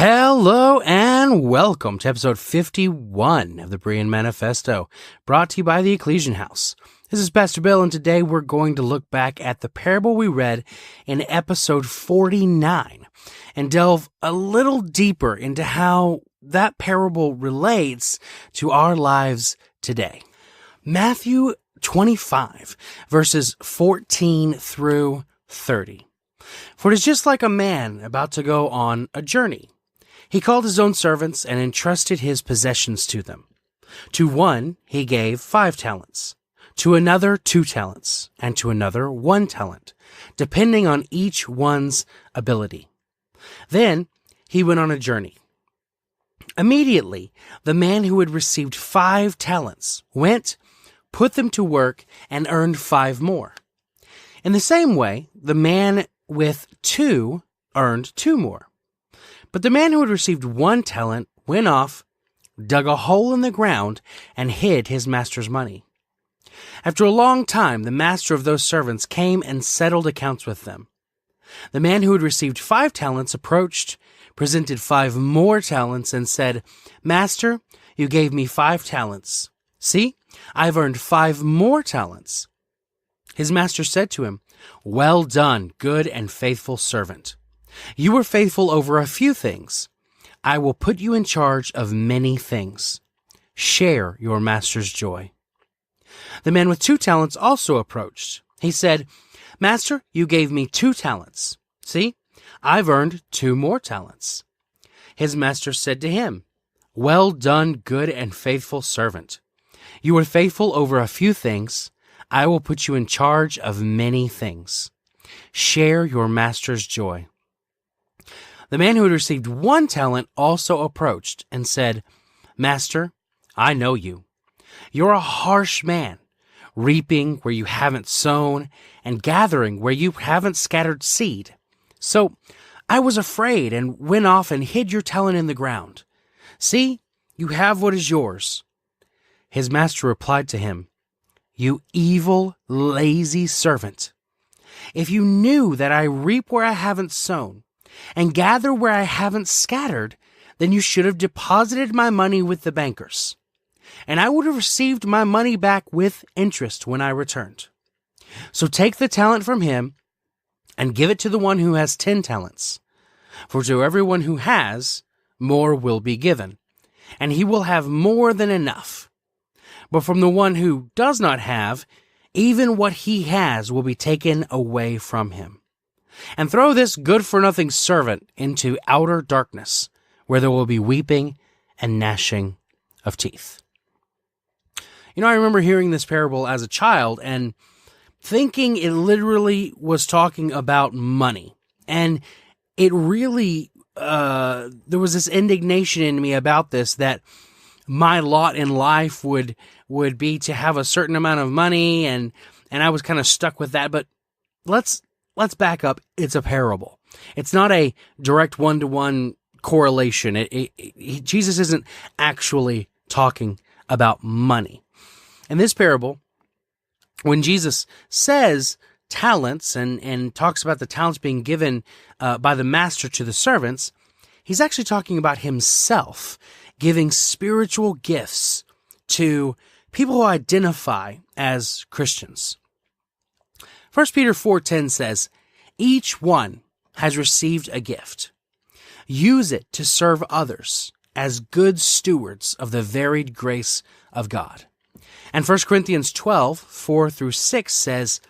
Hello and welcome to episode 51 of the Berean Manifesto, brought to you by the Ecclesian House. This is Pastor Bill, and today we're going to look back at the parable we read in episode 49 and delve a little deeper into how that parable relates to our lives today. Matthew 25, verses 14 through 30. For it is just like a man about to go on a journey. He called his own servants and entrusted his possessions to them. To one he gave 5 talents, to another 2 talents, and to another 1 talent, depending on each one's ability. Then he went on a journey. Immediately, the man who had received 5 talents went, put them to work, and earned 5 more. In the same way, the man with 2 earned 2 more. But the man who had received 1 talent went off, dug a hole in the ground, and hid his master's money. After a long time, the master of those servants came and settled accounts with them. The man who had received 5 talents approached, presented 5 more talents, and said, "Master, you gave me 5 talents. See, I've earned 5 more talents." His master said to him, "Well done, good and faithful servant. You were faithful over a few things. I will put you in charge of many things. Share your master's joy." The man with 2 talents also approached. He said, "Master, you gave me 2 talents. See, I've earned 2 more talents." His master said to him, "Well done, good and faithful servant. You were faithful over a few things. I will put you in charge of many things. Share your master's joy." The man who had received 1 talent also approached and said, "Master, I know you. You're a harsh man, reaping where you haven't sown and gathering where you haven't scattered seed. So I was afraid and went off and hid your talent in the ground. See, you have what is yours." His master replied to him, "You evil, lazy servant. If you knew that I reap where I haven't sown and gather where I haven't scattered, then you should have deposited my money with the bankers, and I would have received my money back with interest when I returned. So take the talent from him and give it to the one who has 10 talents. For to everyone who has, more will be given, and he will have more than enough. But from the one who does not have, even what he has will be taken away from him. And throw this good-for-nothing servant into outer darkness, where there will be weeping and gnashing of teeth." You know, I remember hearing this parable as a child and thinking it literally was talking about money. And it really, there was this indignation in me about this, that my lot in life would be to have a certain amount of money, and I was kind of stuck with that. But let's back up. It's a parable. It's not a direct one-to-one correlation. Jesus isn't actually talking about money. In this parable, when Jesus says talents and talks about the talents being given by the master to the servants, he's actually talking about himself giving spiritual gifts to people who identify as Christians. 1 Peter 4:10 says, "Each one has received a gift. Use it to serve others as good stewards of the varied grace of God." And 1 Corinthians 12:4-6 says,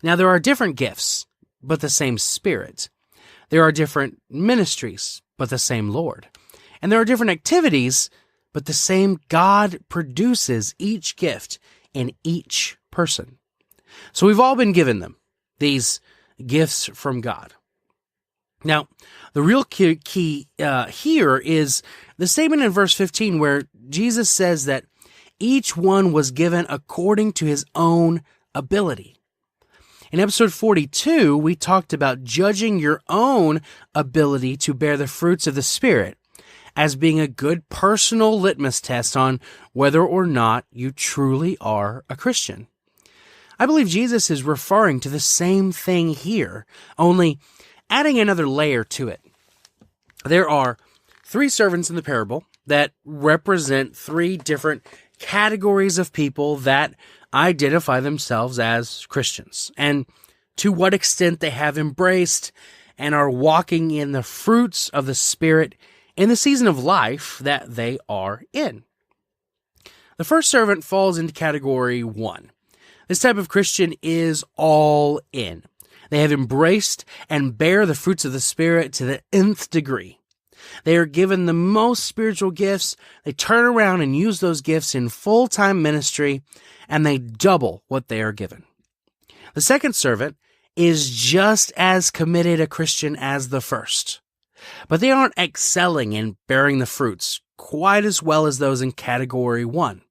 "Now there are different gifts, but the same Spirit. There are different ministries, but the same Lord. And there are different activities, but the same God produces each gift in each person." So we've all been given them, these gifts from God. Now, the real key here is the statement in verse 15 where Jesus says that each one was given according to his own ability. In episode 42, we talked about judging your own ability to bear the fruits of the Spirit as being a good personal litmus test on whether or not you truly are a Christian. I believe Jesus is referring to the same thing here, only adding another layer to it. There are three servants in the parable that represent three different categories of people that identify themselves as Christians, and to what extent they have embraced and are walking in the fruits of the Spirit in the season of life that they are in. The first servant falls into category 1. This type of Christian is all in. They have embraced and bear the fruits of the Spirit to the nth degree. They are given the most spiritual gifts. They turn around and use those gifts in full-time ministry, and they double what they are given. The second servant is just as committed a Christian as the first, but they aren't excelling in bearing the fruits quite as well as those in category 1.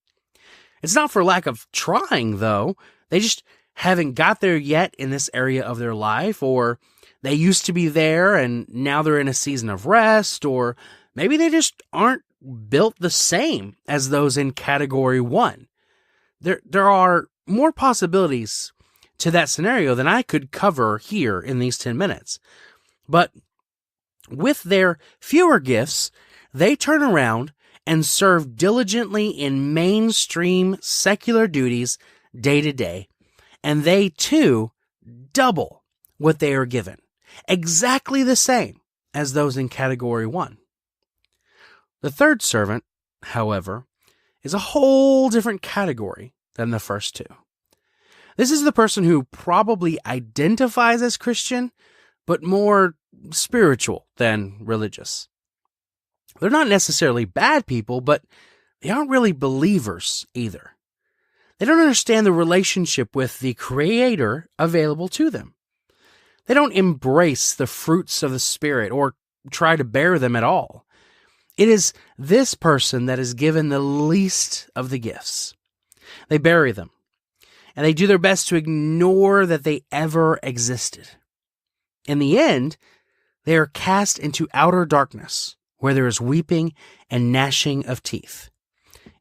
It's not for lack of trying, though. They just haven't got there yet in this area of their life, or they used to be there and now they're in a season of rest, or maybe they just aren't built the same as those in category 1. There are more possibilities to that scenario than I could cover here in these 10 minutes. But with their fewer gifts, they turn around and serve diligently in mainstream secular duties day to day, and they too double what they are given, exactly the same as those in category 1. The third servant, however, is a whole different category than the first two. This is the person who probably identifies as Christian, but more spiritual than religious. They're not necessarily bad people, but they aren't really believers either. They don't understand the relationship with the Creator available to them. They don't embrace the fruits of the Spirit or try to bear them at all. It is this person that is given the least of the gifts. They bury them, and they do their best to ignore that they ever existed. In the end, they are cast into outer darkness, where there is weeping and gnashing of teeth,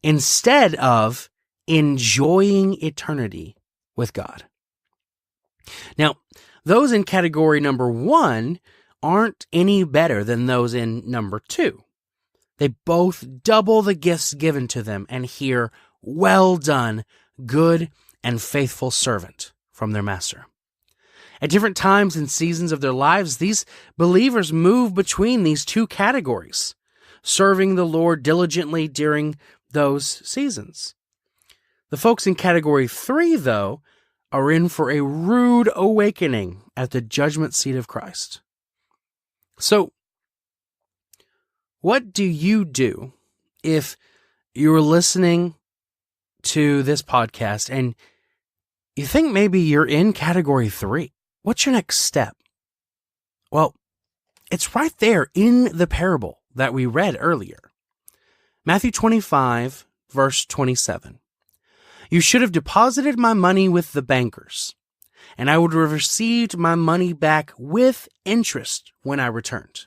instead of enjoying eternity with God. Now, those in category number 1 aren't any better than those in number 2. They both double the gifts given to them and hear, "Well done, good and faithful servant," from their master. At different times and seasons of their lives, these believers move between these two categories, serving the Lord diligently during those seasons. The folks in category 3, though, are in for a rude awakening at the judgment seat of Christ. So, what do you do if you're listening to this podcast and you think maybe you're in category 3? What's your next step? Well, it's right there in the parable that we read earlier. Matthew 25, verse 27. "You should have deposited my money with the bankers, and I would have received my money back with interest when I returned."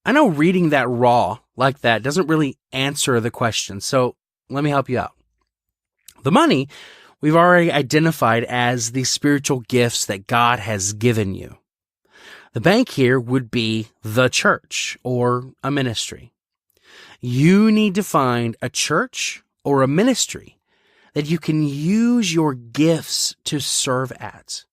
I know reading that raw like that doesn't really answer the question, so let me help you out. The money we've already identified as the spiritual gifts that God has given you. The bank here would be the church or a ministry. You need to find a church or a ministry that you can use your gifts to serve at.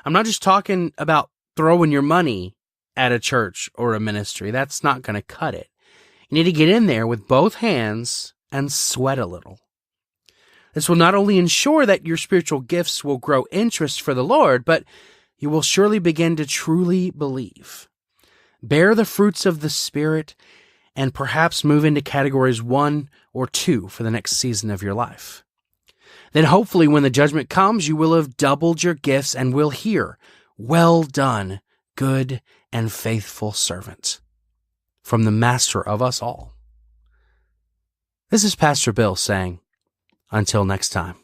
I'm not just talking about throwing your money at a church or a ministry. That's not going to cut it. You need to get in there with both hands and sweat a little. This will not only ensure that your spiritual gifts will grow interest for the Lord, but you will surely begin to truly believe. Bear the fruits of the Spirit and perhaps move into categories 1 or 2 for the next season of your life. Then hopefully when the judgment comes, you will have doubled your gifts and will hear, "Well done, good and faithful servant," from the Master of us all. This is Pastor Bill saying, until next time.